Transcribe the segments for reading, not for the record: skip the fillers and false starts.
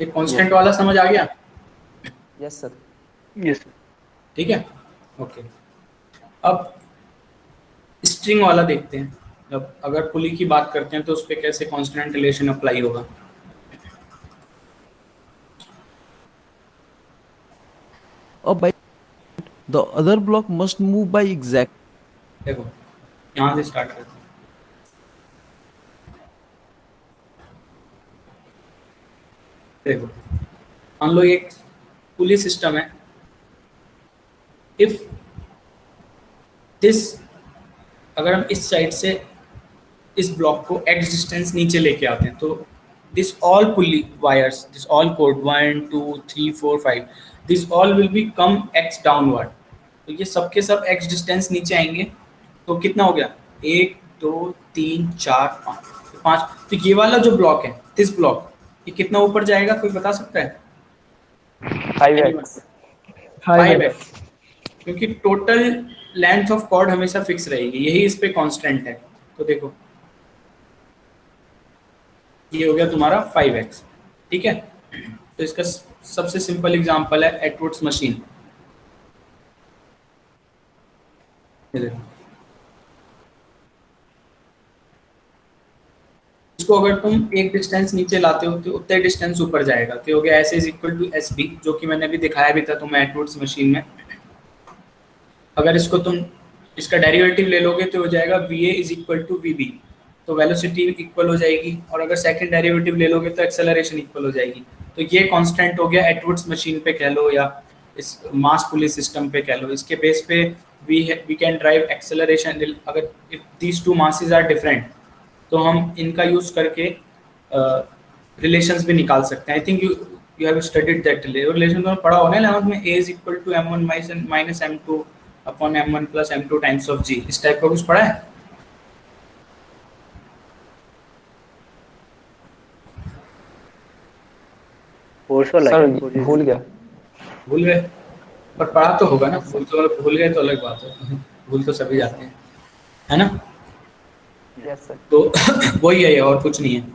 ये कांस्टेंट वाला समझ आ गया? Yes sir. Yes sir. ठीक है, ओके। अब स्ट्रिंग वाला देखते हैं। अब अगर पुली की बात करते हैं तो उस पर कैसे कांस्टेंट रिलेशन अप्लाई होगा। by the other block must move by exact. देखो यहाँ से स्टार्ट करते हैं। देखो मान लो एक पुली सिस्टम है। इफ दिस, अगर हम इस साइड से इस ब्लॉक को x डिस्टेंस नीचे लेके आते हैं तो this all pulley wires, this all code 1 2 3 4 5, this all will be come x downward. तो ये सब के सब x डिस्टेंस नीचे आएंगे। तो कितना हो गया, 1 2 3 4 5। तो ये वाला जो ब्लॉक है, दिस ब्लॉक, ये कितना ऊपर जाएगा, कोई बता सकता है? 5x। 5x, क्योंकि टोटल लेंथ ऑफ कॉर्ड हमेशा फिक्स रहेगी, यही इस पे कांस्टेंट है। तो देखो ये हो गया तुम्हारा 5x, ठीक है। तो इसका सबसे सिंपल एग्जांपल है एटवुड्स मशीन। ये देखो, इसको अगर तुम एक डिस्टेंस नीचे लाते हो तो उतने डिस्टेंस ऊपर जाएगा। तो हो गया S is equal to S B, जो कि मैंने अभी दिखाया भी था तुम्हें एटवुड्स मशीन में। अगर इसको तुम इसका डेरिवेटिव ले लोगे तो हो जाएगा V A is equal to V B, तो वेलोसिटी इक्वल हो जाएगी। और अगर सेकंड डेरिवेटिव ले लोगे तो एक्सेलरेशन इक्वल हो जाएगी। तो ये कांस्टेंट हो गया एटवुड्स मशीन पे कह लो या इस मास पुली सिस्टम पे कह लो। इसके बेस पे वी कैन ड्राइव एक्सेलरेशन। अगर if these two masses are different तो हम इनका यूज करके रिलेशंस भी निकाल सकते हैं। I think you have studied that relation, तो पढ़ा होगा ना 11th में, a is equal to m1 minus m2 upon m1 plus m2 times of g। इस टाइप का कुछ पढ़ा है? सर भूल गया। भूल गए, पर पढ़ा तो होगा ना। भूल गए तो अलग बात है, भूल तो सभी जाते हैं, है ना। Yes sir. तो वही है, और कुछ नहीं है।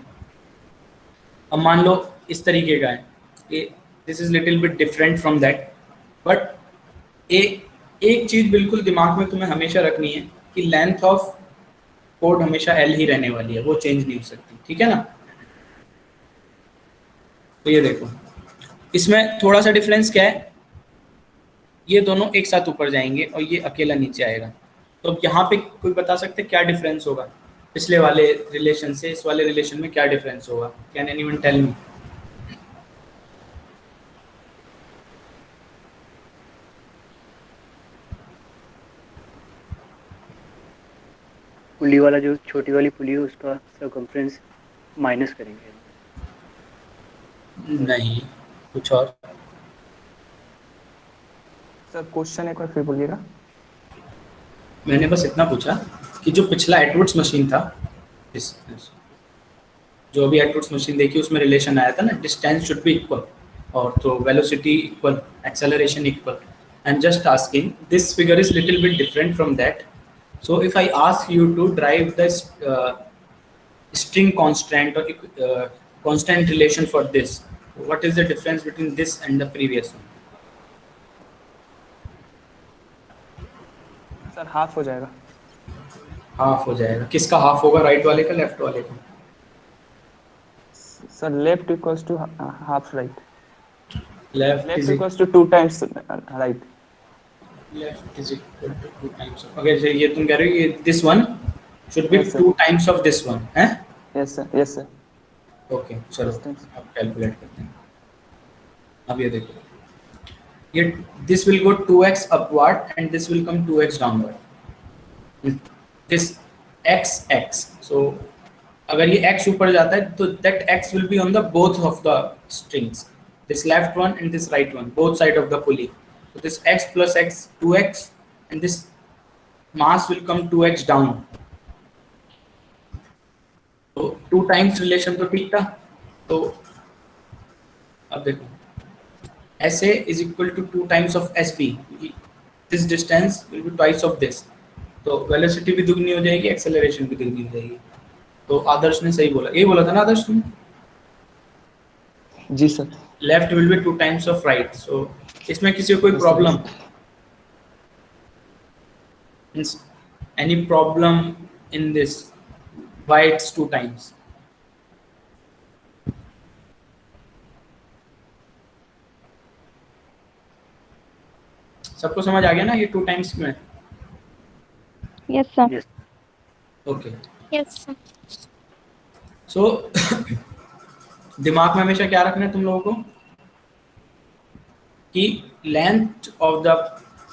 अब मान लो इस तरीके का है, this is little bit different from that, but एक चीज बिल्कुल दिमाग में तुम्हें हमेशा रखनी है कि लेंथ ऑफ कोड हमेशा एल ही रहने वाली है, वो चेंज नहीं हो सकती, ठीक है ना। तो ये देखो, इसमें थोड़ा सा डिफरेंस क्या है, ये दोनों एक साथ ऊपर जाएंगे और ये अकेला नीचे आएगा। तो अब यहाँ पे कोई बता सकते क्या डिफरेंस होगा पिछले वाले रिलेशन से इस वाले रिलेशन में, क्या डिफरेंस होगा? Can anyone tell me? Pulley वाला जो छोटी वाली पुली है उसका सर्कम्फ्रेंस माइनस करेंगे। नहीं, कुछ और। सर क्वेश्चन एक बार फिर बोलिएगा। मैंने बस इतना पूछा कि जो पिछला एटवुड्स मशीन था, जो अभी एटवुड्स मशीन देखी उसमें रिलेशन आया था ना, डिस्टेंस शुड बी इक्वल, और तो velocity equal, acceleration equal. I am just asking, this figure is little bit different from that. So if I ask you to drive this string constant or constant relation for this, what is the difference between this and the previous one? Sir half हो जाएगा। Half हो जाएगा। किसका half होगा, right वाले का left वाले का? Sir left equals to half right. Left equals to 2 times right. left is equal to 2 times of, okay, so ये तुम कह रहे हो ये this one should be Yes, sir. 2 times of this one, है? Yes sir yes sir. Okay चलो Distance. अब calculate करते हैं। अब ये देखो, ये this will go 2x upward and this will come 2x downward, this x, so अगर ये x ऊपर जाता है तो that x will be on the both of the strings, this left one and this right one, both side of the pulley. So this x plus x 2x and this mass will come 2x down. तो 2 times relation तो ठीक था। तो अब देखो SA is equal to 2 times of SB, this distance will be twice of this, तो velocity भी दुगनी हो जाएगी, एक्सेलरेशन भी दुगनी हो जाएगी। तो आदर्श ने सही बोला, यही बोला था ना आदर्श तुमने? जी sir. Left will be 2 times of right. So इसमें किसी को कोई Yes, sir. Problem, any problem in this, why it's 2 times? सबको समझ आ गया ना ये 2 टाइम्स क्यों है? Yes, sir. Yes. Okay. Yes, sir. सो दिमाग में हमेशा क्या रखना है तुम लोगों को कि length of the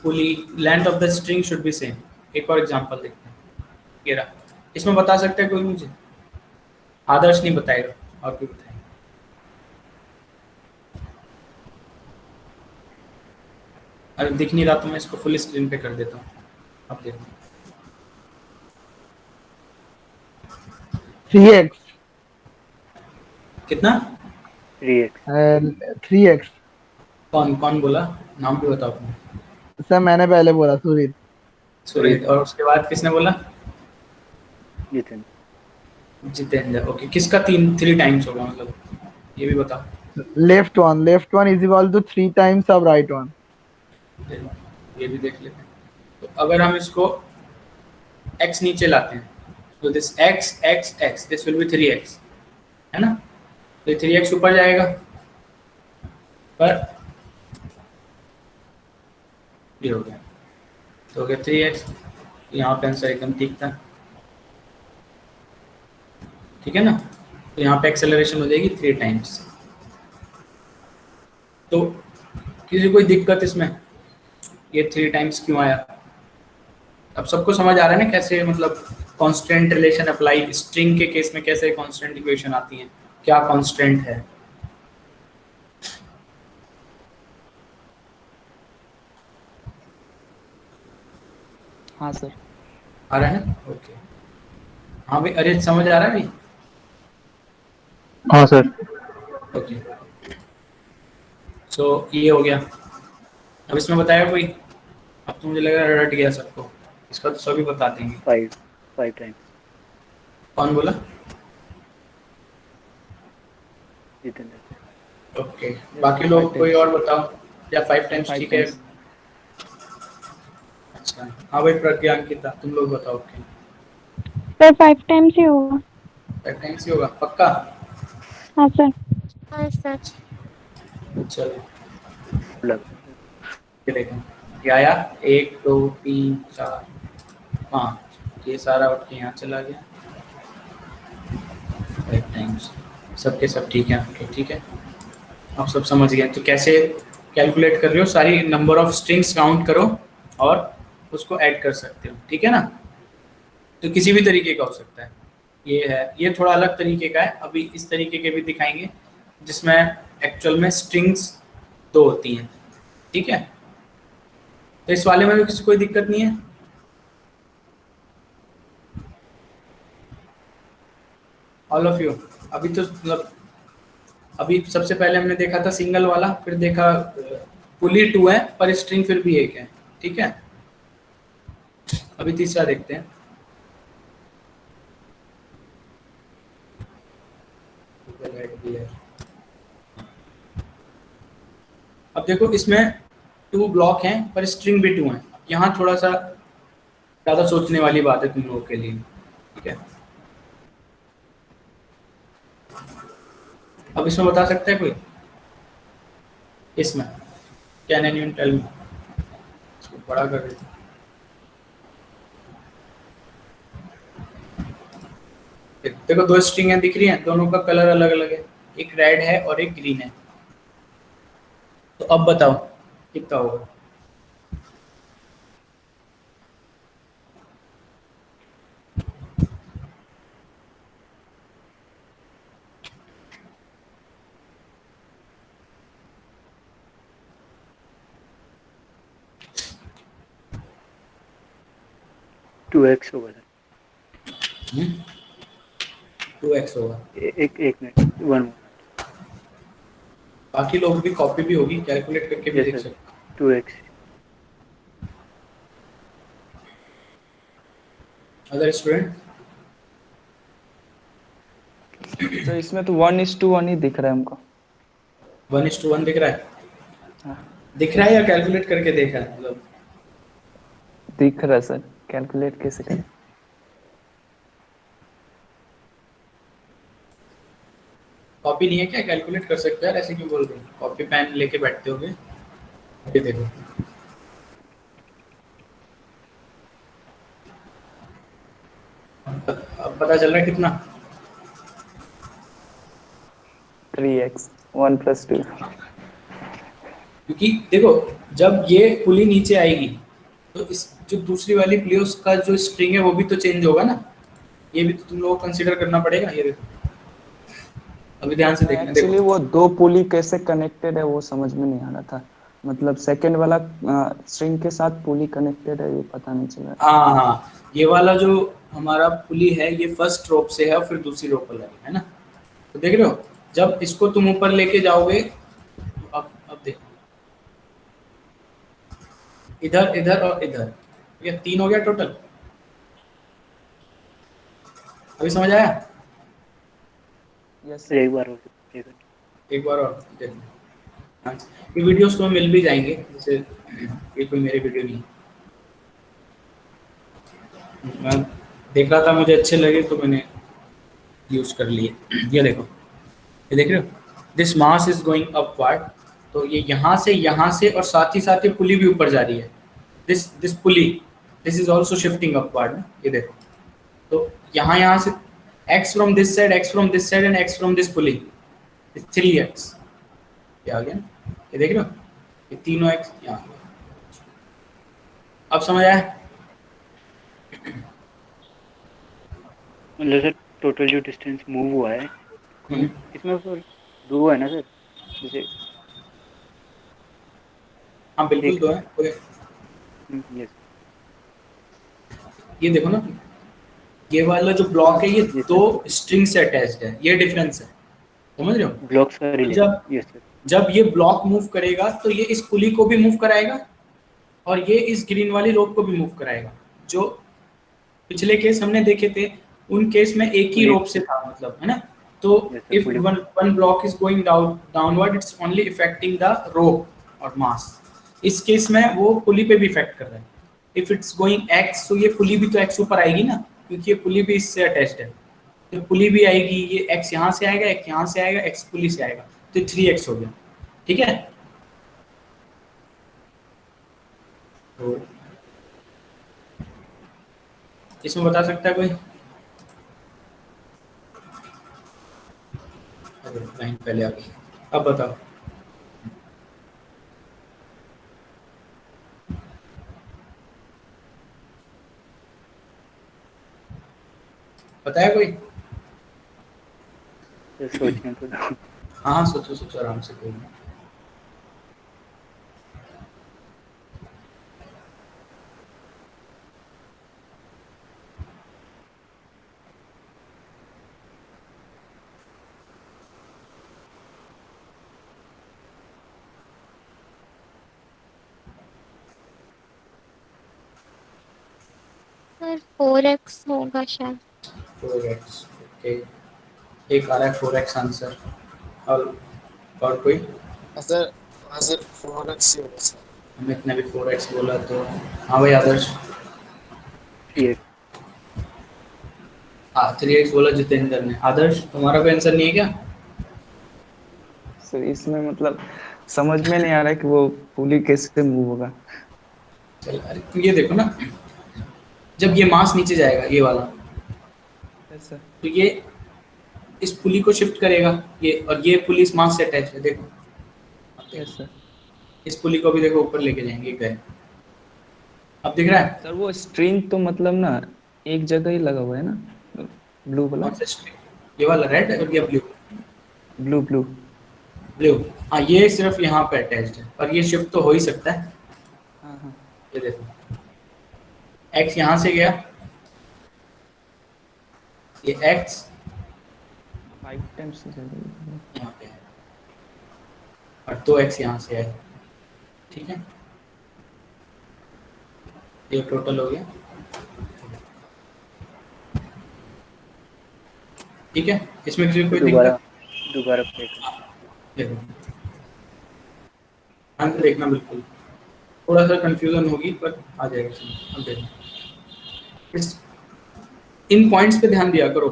pulley, length of the string should be same. एक और एग्जांपल देखते हैं, ये रहा। इसमें बता सकते हैं कोई मुझे? आदर्श नहीं बताएगा, और कोई बताएगा? अरे दिख नहीं रहा तो मैं इसको फुल स्क्रीन पे कर देता हूँ, अब देखो। 3x कितना? 3x. and 3x। कौन कौन बोला? नाम भी बताओ अपना। सर मैंने पहले बोला सुरीत। सुरीत। और उसके बाद किसने बोला? Jitin. जितेंद्र। ओके, किसका 3 टाइम्स होगा मतलब, ये भी बताओ। Left one is equal to 3 times of right one. ये भी देख लेते हैं। तो अगर हम इसको x नीचे लाते हैं तो this x x x this will be 3x, है ना? तो ये 3x ऊपर जाएगा, पर ये हो गया, तो हो गया 3x। यहाँ पे आंसर एकदम ठीक था, ठीक है ना? तो यहाँ पे एक्सेलरेशन हो जाएगी 3 टाइम्स। तो किसी कोई दिक्कत इसमें, ये 3 टाइम्स क्यों आया? अब सबको समझ आ रहा है ना कैसे, मतलब कांस्टेंट रिलेशन अप्लाई, स्ट्रिंग के केस में कैसे कांस्टेंट इक्वेशन आती हैं, क्या कांस्टेंट है? हाँ सर। आ रहा है ना? ओके। हाँ भाई, अरे समझ आ रहा है भाई? हाँ सर। ओके। सो ये हो गया। अब इसमें बताया कोई? अब तो मुझे लग रहा है रट गया सबको, इसका तो सभी बता देंगे। 5 times. कौन बोला? Jitin. ओके, बाकी लोग कोई और बताओ, या 5 टाइम्स Five ठीक है? times. अच्छा, हाँ भाई प्रज्ञा, अंकिता, तुम लोग बताओ। ओके, सर 5 टाइम्स ही होगा। 5 टाइम्स ही होगा पक्का? हाँ सर। हाँ सर। चलो लग. ये देखो, ये आया 1 2 3 4 5, ये सारा उठ के यहाँ चला गया 5 टाइम्स। सबके सब ठीक है? ओके ठीक है, आप सब समझ गए। तो कैसे कैलकुलेट कर रहे हो, सारी नंबर ऑफ स्ट्रिंग्स काउंट करो और उसको ऐड कर सकते हो, ठीक है ना? तो किसी भी तरीके का हो सकता है, ये है, ये थोड़ा अलग तरीके का है। अभी इस तरीके के भी दिखाएंगे जिसमें एक्चुअल में स्ट्रिंग्स 2 होती हैं, ठीक है? तो इस वाले में भी किसी कोई दिक्कत नहीं है? All of you? अभी तो मतलब अभी सबसे पहले हमने देखा था सिंगल वाला, फिर देखा पुली 2 है पर स्ट्रिंग फिर भी 1 है, ठीक है? अभी तीसरा देखते हैं। अब देखो इसमें 2 ब्लॉक हैं पर स्ट्रिंग भी 2 हैं। यहाँ थोड़ा सा ज़्यादा सोचने वाली बात है तुम लोगों के लिए, ठीक है? अब इसमें बता सकते हैं कोई? इसमें कैन एनीवन टेल मी? इसको बड़ा कर देते हैं। देखो 2 स्ट्रिंग हैं दिख रही हैं, दोनों का कलर अलग अलग है, एक रेड है और एक ग्रीन है। तो अब बताओ कितना होगा? टू एक्स होगा सर. 2x होगा। एक मिनट, 1 बाकी लोग भी कॉपी भी होगी, कैलकुलेट करके भी देख yes, सकते 2x. Other student? तो इसमें तो 1:1 ही दिख रहा है हमको। 1:1 दिख रहा है? हाँ, दिख रहा है या कैलकुलेट करके देखा है मतलब? दिख रहा है सर, कैलकुलेट कैसे करें? कॉपी नहीं है क्या? कैलकुलेट कर सकते हो यार, ऐसे क्यों बोल रहे हो? कॉपी पेन लेके बैठते होगे? ये देखो, अब पता चल रहा है कितना? 3x 1 + 2। क्योंकि देखो, जब ये पुली नीचे आएगी तो इस जो दूसरी वाली पुली है उसका जो स्ट्रिंग है वो भी तो चेंज होगा ना, ये भी तो तुम लोगों को कंसीडर करना पड़ेगा। ये देखो, अभी ध्यान से देखना, एक्चुअली देखो। वो दो पुली कैसे कनेक्टेड है वो समझ में नहीं आ रहा था। मतलब सेकंड वाला स्ट्रिंग के साथ पुली कनेक्टेड है, ये पता नहीं चल रहा था। हाँ हाँ, ये वाला जो हमारा पुली है ये फर्स्ट रोप से है और फिर दूसरी रोप पर लगी है ना। तो देख रहे हो, जब इसको तुम ऊपर लेके जाओगे, अब देखो, इधर इधर और इधर, ये 3 हो गया टोटल। अभी समझ आया? Yes sir sir. एक बार और देखो। एक बार और देखो। हाँ, ये वीडियोस तुम्हें मिल भी जाएंगे, जैसे ये कोई मेरे वीडियो नहीं है। मैं देख रहा था, मुझे अच्छे लगे तो मैंने यूज कर लिए। ये देखो, ये देख रहे हो, this mass is going upward, तो ये यहाँ से और साथ ही साथ ये पुली भी ऊपर जा रही है। This this pulley, this is also shifting upward. ये देखो, तो यहाँ से x from this side, x from this side and x from this pulley, 3x। ये आ गया ना? ये देख रहे हो, ये तीनों x यहाँ आ गया। अब समझ आया? मतलब सर टोटल जो डिस्टेंस मूव हुआ है इसमें सर दो है ना सर, जैसे हाँ बिल्कुल एक। दो है। यस ये देखो ना, ये वाला जो ब्लॉक है ये यस दो सर, स्ट्रिंग से अटैच्ड है, ये डिफरेंस है, समझ रहे हो? ब्लॉक्स का तो रिलेशन। जब यस सर। जब ये ब्लॉक मूव करेगा तो ये इस पुली को भी मूव कराएगा और ये इस ग्रीन वाली रोप को भी मूव कराएगा। जो पिछले केस हमने देखे थे उन केस में एक ही पुली। रोप से था, मतलब, है ना? तो yes sir, if pulley. One block is going downward, it's only effecting the rope और मास। इस केस में वो पुली पे भी इफेक्ट कर रहा है। इफ इट्स गोइंग एक्स, तो ये पुली भी तो एक्स ऊपर आएगी ना, क्योंकि ये पुली भी इससे अटैच्ड है। तो पुली भी आएगी, ये एक्स यहाँ से आएगा, एक्स यहाँ से आएगा, एक्स पुली से आएगा, तो 3x हो गया। ठीक है? तो इसमें बता सकता है कोई? अरे लाइन पहले आ गई, अब बताओ। बताया कोई? सर सोचने तो दो। हाँ हाँ, सोचो सोचो आराम से, कोई नहीं। सर 4x होगा शायद। 4x, okay. एक आ रहा है 4x आंसर। और कोई? सर हाँ सर 4x ही होगा सर। अमित ने भी 4x बोला, तो हाँ भाई आदर्श। 3x। हाँ 3x बोला जितेंद्र ने। आदर्श, तुम्हारा कोई आंसर नहीं है क्या? सर इसमें मतलब समझ में नहीं आ रहा है कि वो पुली कैसे मूव होगा। चल, अरे तुम ये देखो ना, जब ये मास नीचे जाएगा, ये वाला, यस सर। तो ये इस पुली को शिफ्ट करेगा, ये, और ये पुली इस मास से अटैच है, देखो। अब देखो, यस सर। इस पुली को भी देखो ऊपर लेके जाएंगे, गए। अब दिख रहा है? सर वो स्ट्रिंग तो मतलब ना एक जगह ही लगा हुआ है ना, ब्लू वाला। कौन सा स्ट्रिंग? ये वाला रेड और ये ब्लू? Blue blue. ब्लू। हाँ, ये सिर्फ यहाँ पे अटैच्ड है, और ये शिफ्ट तो हो ही सकता है। हाँ हाँ। ये देखो, x यहाँ से गया, ये x 5 टाइम्स जगह। यहाँ पे है, और 2x यहाँ से है। ठीक है, ये टोटल हो गया। ठीक है, इसमें किसी को कोई दोबारा दिक्कत? दोबारा प्ले कर। देखो, ध्यान से देखना बिल्कुल, थोड़ा सा कंफ्यूजन होगी पर आ जाएगा समझ। अब देखो इन पॉइंट्स पे ध्यान दिया करो,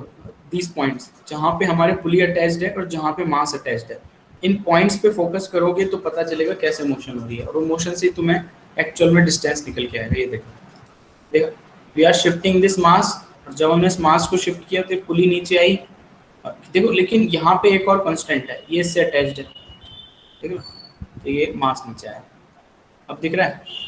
दीज पॉइंट्स जहाँ पे हमारे पुली अटैच्ड है और जहाँ पे मास अटैच्ड है, इन पॉइंट्स पे फोकस करोगे तो पता चलेगा कैसे मोशन हो रही है, और वो मोशन से तुम्हें एक्चुअल में डिस्टेंस निकल के आएगा। ये देखो we are shifting this mass, और जब हमने इस मास को शिफ्ट किया तो पुली नीचे आई। देखो लेकिन यहाँ पे एक और कांस्टेंट है, ये इससे अटैच्ड है, ठीक है, तो ये मास नीचे आया। अब दिख रहा है?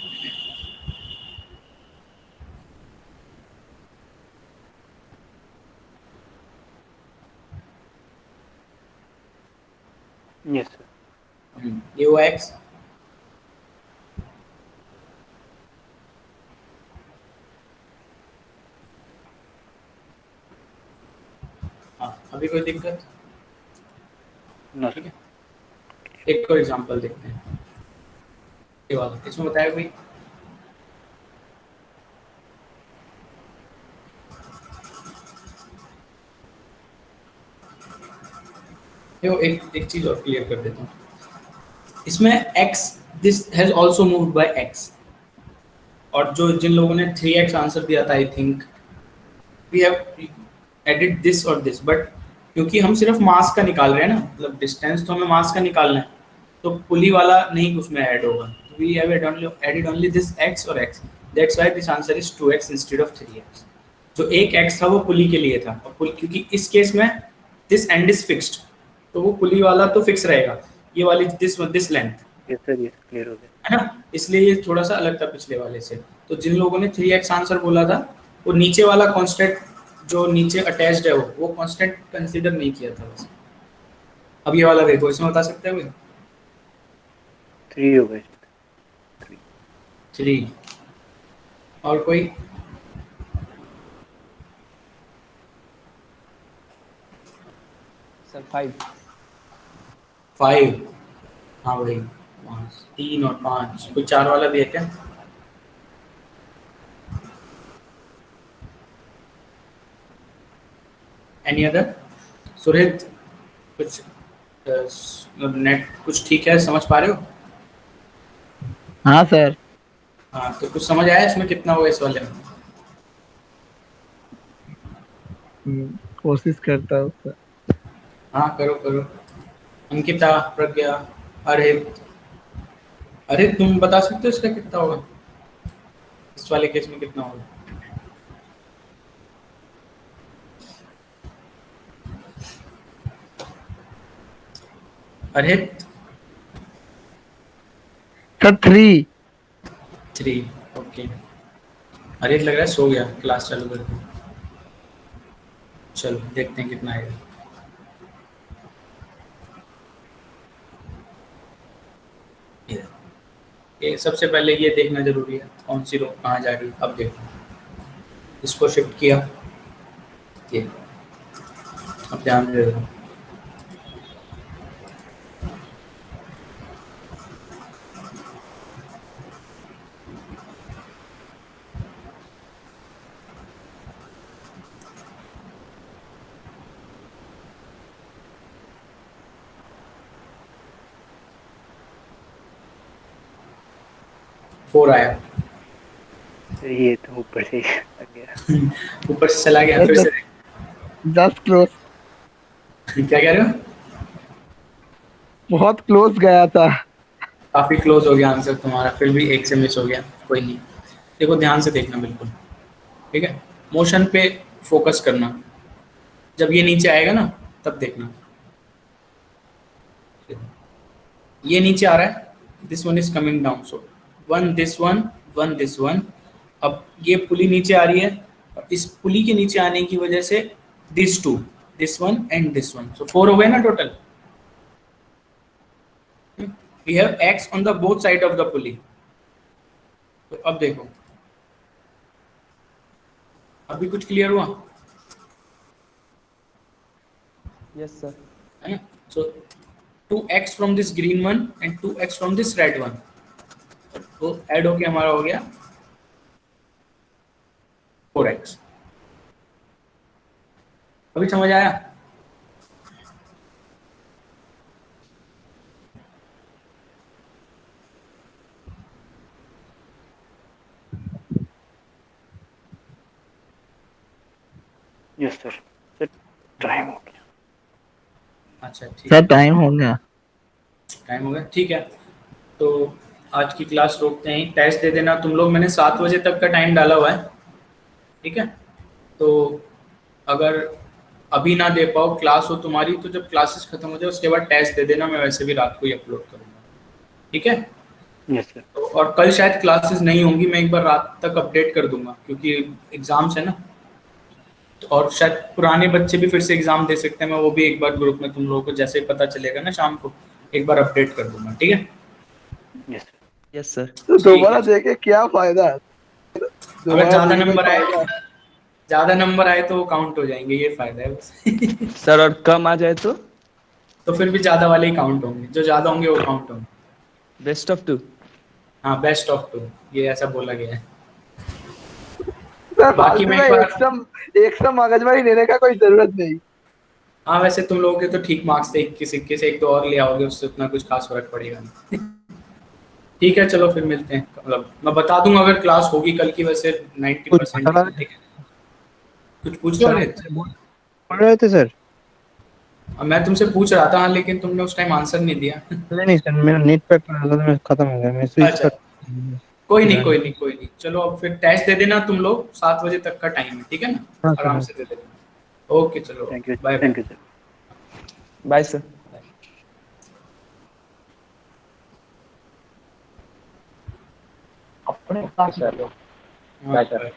Yes sir. ये हुआ एक्स। हाँ, अभी कोई दिक्कत? नो ठीक सर। है, एक और एग्जांपल देखते हैं, ये वाला, इसमें बताया कोई? देखो एक चीज और क्लियर कर देता हूँ, इसमें x this has also moved by x, और जो जिन लोगों ने 3x आंसर दिया था, I think we have edit this और दिस, बट क्योंकि हम सिर्फ मास का निकाल रहे हैं ना, मतलब डिस्टेंस तो हमें मास का निकालना है, तो पुली वाला नहीं उसमें ऐड होगा, we have added only this x और x, that's why this answer is 2x instead of 3x। जो एक x था वो पुली के लिए था, और पुली क्योंकि इस केस में दिस एंड इज फिक्स्ड, तो वो पुली वाला तो फिक्स रहेगा, ये वाली this length yes sir, yes clear हो गया। है ना, इसलिए ये थोड़ा सा अलग था पिछले वाले से। तो जिन लोगों ने 3x आंसर बोला था, वो नीचे वाला कांस्टेंट जो नीचे अटैच्ड है वो कांस्टेंट कंसीडर नहीं किया था बस। अब ये वाला देखो, इसमें बता सकते हैं कोई? 3 हो गए। 3 और कोई? सर 5। 5, हाँ भाई 3 और 5, कोई 4 वाला भी है क्या? Any other? सुरहित कुछ नेट कुछ ठीक है, समझ पा रहे हो? हाँ सर। हाँ, तो कुछ समझ आया इसमें कितना हुआ इस वाले में? कोशिश करता हूँ सर। हाँ करो करो। अंकिता, प्रज्ञा, अरित, अरित तुम बता सकते हो इसका कितना होगा, इस वाले केस में कितना होगा? अरित? सर 3। 3, ओके। अरित लग रहा है सो गया क्लास चालू करके। चलो देखते हैं कितना आएगा। ये सबसे पहले ये देखना जरूरी है कौन सी रो कहाँ जा रही है। अब देखो, इसको शिफ्ट किया, ये अब ध्यान दे दो, फोर आया, सर ये तो ऊपर से ही लग गया। ऊपर से चला गया फिर से। Just close. क्या कह रहे हो? बहुत क्लोज गया था। काफी क्लोज हो गया आंसर तुम्हारा, फिर भी एक से मिस हो गया, कोई नहीं। देखो ध्यान से देखना बिल्कुल, ठीक है, मोशन पे फोकस करना, जब ये नीचे आएगा ना तब देखना, ये नीचे आ रहा है, this one is coming down, so one this one this one. अब ये पुली नीचे आ रही है, और इस पुली के नीचे आने की वजह से this two, this one and this one, so 4 हो गए ना total. We have X on the both side of the pulley. तो अब देखो, अभी कुछ क्लियर हुआ? Yes sir. है ना? So 2x from this green one and 2x from this red one, तो ऐड होके हमारा हो गया 4x। अभी समझ आया? Yes sir. सर टाइम हो गया। अच्छा ठीक सर टाइम हो गया। टाइम हो गया, ठीक है। तो आज की क्लास रोकते हैं, टेस्ट दे देना तुम लोग, मैंने 7 बजे तक का टाइम डाला हुआ है, ठीक है। तो अगर अभी ना दे पाओ, क्लास हो तुम्हारी, तो जब क्लासेस खत्म हो जाए उसके बाद टेस्ट दे देना, मैं वैसे भी रात को ही अपलोड करूँगा, ठीक है। Yes sir. तो और कल शायद क्लासेस नहीं होंगी, मैं एक बार रात तक अपडेट कर दूंगा क्योंकि एग्जाम्स है ना, तो और शायद पुराने बच्चे भी फिर से एग्जाम दे सकते हैं, मैं वो भी एक बार ग्रुप में तुम लोगों को जैसे ही पता चलेगा ना शाम को एक बार अपडेट कर दूंगा, ठीक है। Yes sir. Yes, sir. तो ठीक है। दोबारा देखे क्या फायदा है? अगर दोबारा ज्यादा देखे कोई नंबर आए, फायदा है? ज्यादा नंबर आए तो काउंट हो जाएंगे, ये फायदा है बस। सर और कम आ जाए तो फिर भी ज्यादा वाले ही काउंट होंगे, जो ज्यादा होंगे वो काउंट होंगे। Best of 2। हाँ बेस्ट ऑफ 2, ये ऐसा बोला गया है। सर बाकी फालतू मैं में एक बार, एक सम मगजमारी लेने का कोई जरूरत नहीं। हाँ वैसे तुम लोगों के तो ठीक मार्क्स थे, 21 से एक तो और ले आओगे, उससे उतना कुछ खास फर्क पड़ेगा नहीं। ठीक है चलो फिर मिलते हैं, मतलब मैं बता दूंगा अगर क्लास होगी कल की, वैसे 90%, ठीक है। कुछ पूछ रहे थे? पढ़ रहे थे सर। मैं तुमसे पूछ रहा था, हाँ, लेकिन तुमने उस टाइम आंसर नहीं दिया। नहीं सर, मेरा नेट पैक खत्म हो गया, मैं स्विच अच्छा कर। कोई नहीं कोई नहीं कोई नहीं, चलो अब फिर टेस्ट दे देना तुम लोग, 7 बजे तक का टाइम है, ठीक है ना, हाँ, आराम सर। से दे देना। ओके चलो thank you, bye thank bye. You sir. Bye sir. हाँ, bye.